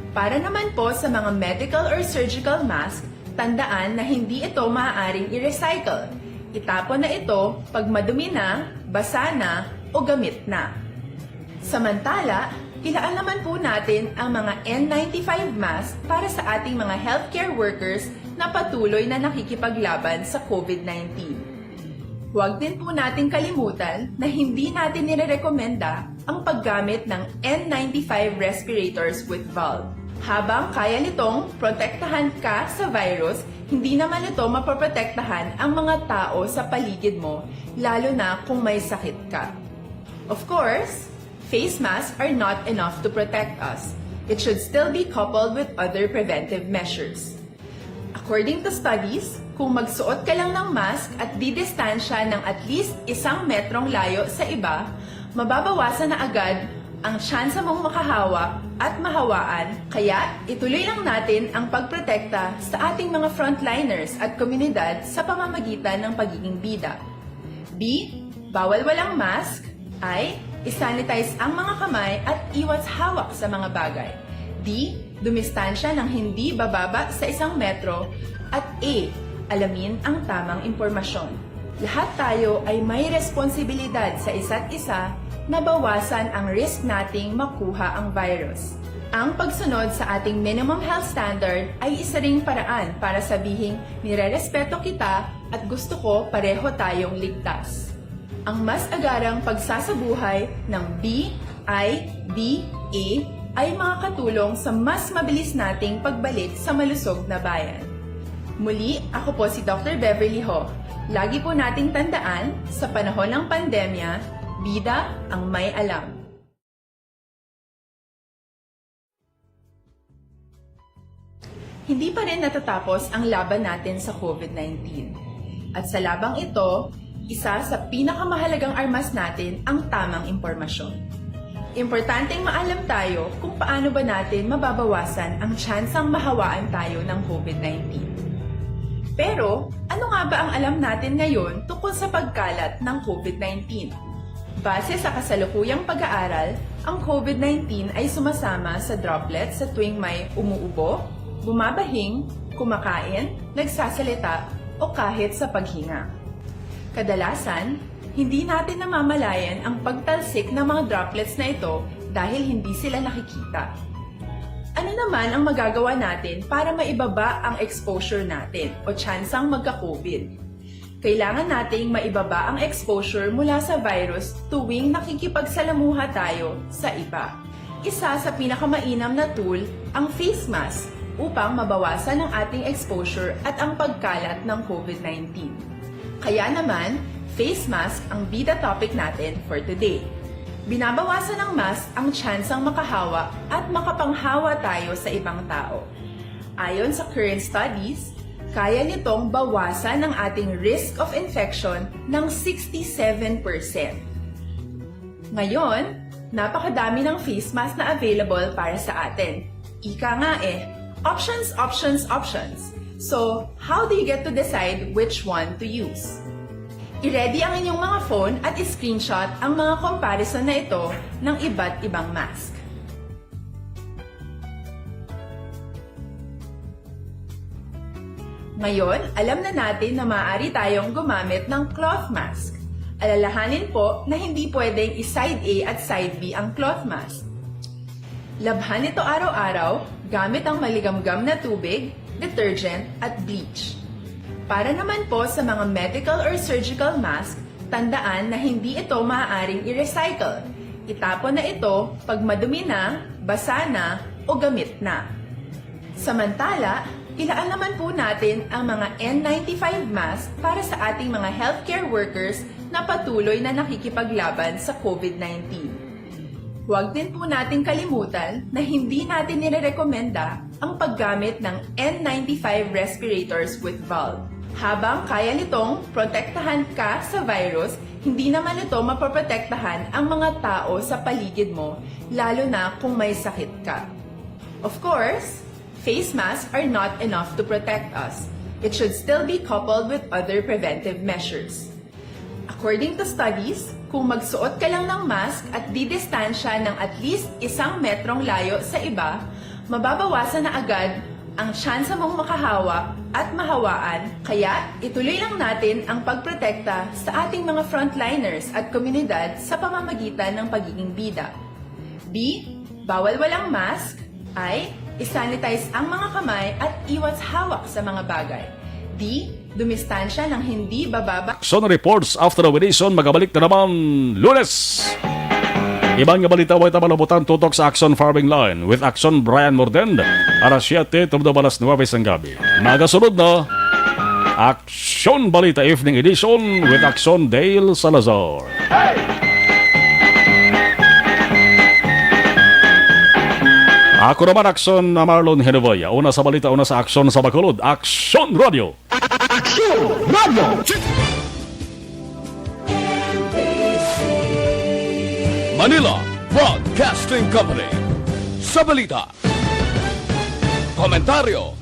Para naman po sa mga medical or surgical mask, tandaan na hindi ito maaaring i-recycle. Itapon na ito pag madumi na, basa na, o gamit na. Samantala, ilaan naman po natin ang mga N95 mask para sa ating mga healthcare workers na patuloy na nakikipaglaban sa COVID-19. Huwag din po natin kalimutan na hindi natin nirerekomenda ang paggamit ng N95 respirators with valve. Habang kaya nitong protektahan ka sa virus, hindi naman ito mapoprotektahan ang mga tao sa paligid mo, lalo na kung may sakit ka. Of course, face masks are not enough to protect us. It should still be coupled with other preventive measures. According to studies, kung magsuot ka lang ng mask at didistansya ng at least 1 metrong layo sa iba, mababawasan na agad ang tsansa mong makahawa at mahawaan, kaya ituloy lang natin ang pagprotekta sa ating mga frontliners at komunidad sa pamamagitan ng pagiging bida. B. Bawal walang mask. I. Isanitize ang mga kamay at iwas hawak sa mga bagay. D. Dumistansya ng hindi bababa sa 1 metro. At A. Alamin ang tamang impormasyon. Lahat tayo ay may responsibilidad sa isa't isa na bawasan ang risk nating makuha ang virus. Ang pagsunod sa ating minimum health standard ay isa ring paraan para sabihing nirerespeto kita at gusto ko pareho tayong ligtas. Ang mas agarang pagsasabuhay ng B, I, D, A ay makakatulong sa mas mabilis nating pagbalik sa malusog na bayan. Muli, ako po si Dr. Beverly Ho. Lagi po nating tandaan, sa panahon ng pandemya, bida ang may alam. Hindi pa rin natatapos ang laban natin sa COVID-19. At sa labang ito, isa sa pinakamahalagang armas natin ang tamang impormasyon. Importanteng maalam tayo kung paano ba natin mababawasan ang tsansang mahawaan tayo ng COVID-19. Pero, ano nga ba ang alam natin ngayon tungkol sa pagkalat ng COVID-19? Base sa kasalukuyang pag-aaral, ang COVID-19 ay sumasama sa droplets sa tuwing may umuubo, bumabahing, kumakain, nagsasalita, o kahit sa paghinga. Kadalasan, hindi natin namamalayan ang pagtalsik ng mga droplets na ito dahil hindi sila nakikita. Ano naman ang magagawa natin para maibaba ang exposure natin o tsansang magka-COVID? Kailangan nating maibaba ang exposure mula sa virus tuwing nakikipagsalamuha tayo sa iba. Isa sa pinakamainam na tool ang face mask upang mabawasan ang ating exposure at ang pagkalat ng COVID-19. Kaya naman, face mask ang bida topic natin for today. Binabawasan ng mask ang tsansang makahawa at makapanghawa tayo sa ibang tao. Ayon sa current studies, kaya nitong bawasan ang ating risk of infection ng 67%. Ngayon, napakadami ng face mask na available para sa atin. Ika nga options, options, options. So, how do you get to decide which one to use? I-ready ang inyong mga phone at i-screenshot ang mga comparison na ito ng iba't ibang mask. Ngayon, alam na natin na maaari tayong gumamit ng cloth mask. Alalahanin po na hindi pwedeng i-side A at side B ang cloth mask. Labhan ito araw-araw gamit ang maligamgam na tubig, detergent at bleach. Para naman po sa mga medical or surgical mask, tandaan na hindi ito maaaring i-recycle. Itapon na ito pag madumi na, basa na, o gamit na. Samantala, ilaan naman po natin ang mga N95 mask para sa ating mga healthcare workers na patuloy na nakikipaglaban sa COVID-19. Huwag din po nating kalimutan na hindi natin nirerekomenda ang paggamit ng N95 respirators with valve. Habang kaya nitong protektahan ka sa virus, hindi naman ito mapoprotektahan ang mga tao sa paligid mo, lalo na kung may sakit ka. Of course, face masks are not enough to protect us. It should still be coupled with other preventive measures. According to studies, kung magsuot ka lang ng mask at didistansya ng at least 1 metrong layo sa iba, mababawasan na agad ang tsansa mong makahawa at mahawaan. Kaya ituloy lang natin ang pagprotekta sa ating mga frontliners at komunidad sa pamamagitan ng pagiging bida. B. Bawal walang mask. I. Isanitize ang mga kamay at iwas hawak sa mga bagay. D. Dumistansya ng hindi bababa. Aksyon reports after the edition, magabalik na naman Lunes. Ibang balita ay tamalabutan tutok sa Aksyon Farming Line with Aksyon Brian Mordend, alas 7 tumdo balas 9 ng gabi. Magasunod na Aksyon Balita Evening Edition with Aksyon Dale Salazar. Ako naman Aksyon na Marlon Genovea. Una sa balita, una sa Aksyon sa Bacolod. Aksyon Radio! Aksyon Radio! Manila Broadcasting Company. Sa balita, komentaryo,